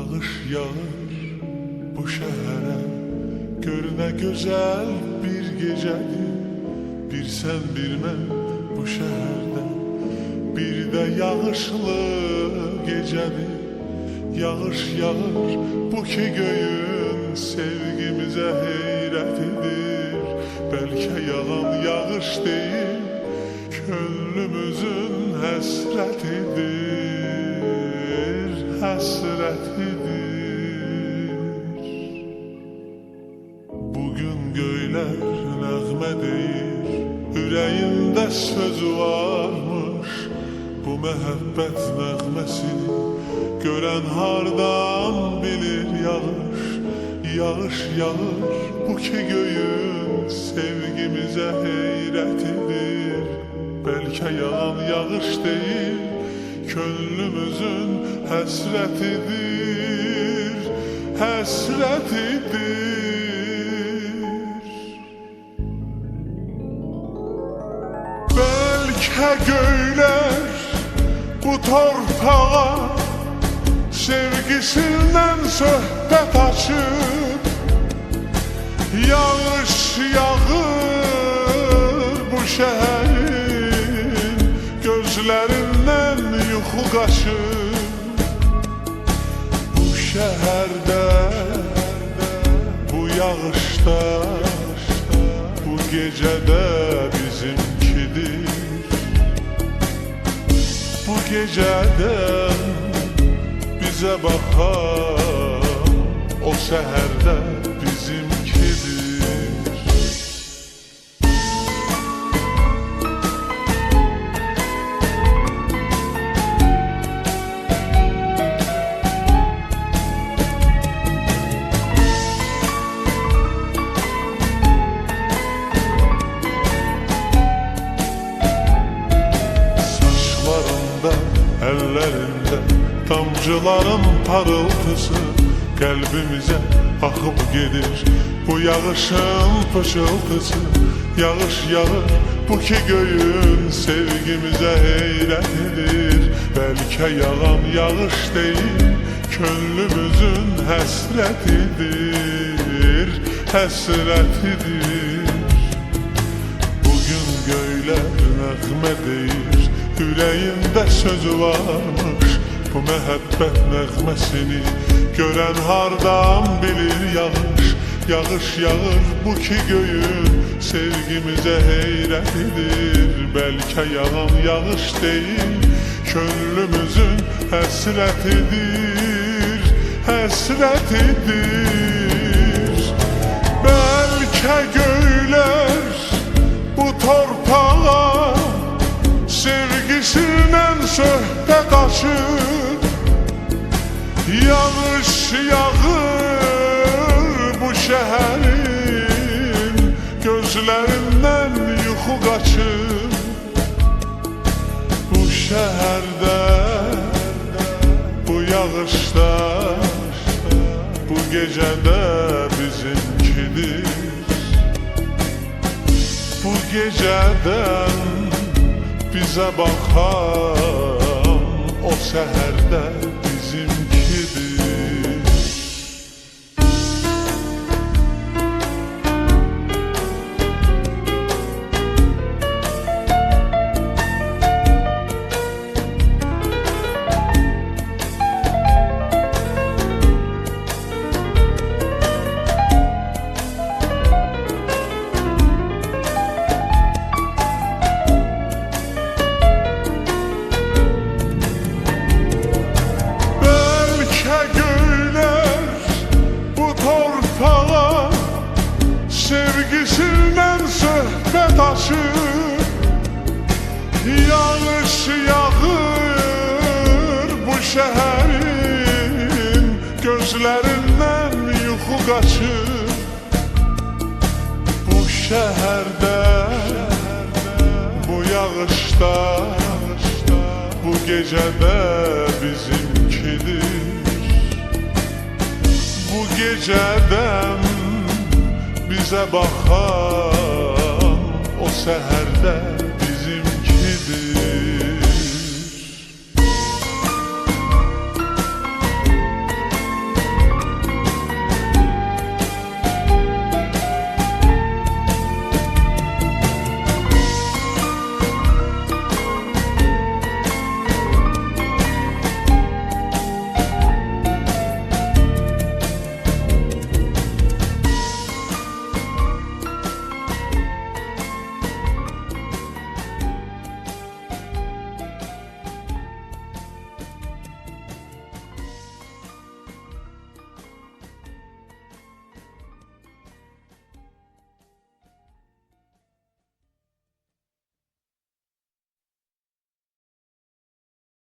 Yağış yağır bu şəhərə, gör nə gözəl bir gecədir. Bir sən bir mən bu şəhərdə, bir də yağışlı gecədir. Yağış yağır bu ki göyün sevgimizə heyrət edir. Bəlkə yalan yağış deyil, könlümüzün həsrətidir, həsrətidir. Bugün göylər nəğmə deyir, ürəyində söz varmış. Bu məhəbbət nəğməsini görən hardan bilir yağış. Yağış yağır bu ki göyün sevgimizə heyrət edir. Bəlkə yalan yağış deyil, könlümüzün həsrətidir, həsrətidir. Bəlkə göylər bu torpağa sevgisindən söhbət açıb. Yağış yağır bu şəhərin gözlərindən yuxu qaçır. Bu şəhərdə, bu yağışda, bu gecədə bizimkidir. Bu gecədən bizə baxan o səhərdə bizimkidir. Saçlarında, əllərində damcıların parıltısı qəlbimizə axıb gedir. Bu yağışın pıçıltısı, yağış yağır bu ki göyün sevgimizə heyrət edir. Bəlkə yalan yağış deyil, könlümüzün həsrətidir, həsrətidir. Bugün göylər nəğmə deyir, ürəyində sözü varmış. Bu məhəbbət nəğməsini görən hardan bilir yağış. Yağış yağır bu ki göyün sevgimizə heyrət edir. Bəlkə yalan yağış deyil, könlümüzün həsrətidir, həsrətidir. Bəlkə göylər bu torpağa sevgisindən söhbət açır. Yağış yağır bu şəhərin gözlərindən yuxu qaçır. Bu şəhərdə, bu yağışda, bu gecədə bizimkidir. Bu gecədən bizə baxan o səhərdə bizimkidir. Sevgisindən söhbət açır. Yağış yağır bu şəhərin gözlərindən yuxu qaçır. Bu şəhərdə, bu yağışda, bu gecədə bizimkidir. Bu gecədən bizə baxan o səhərdə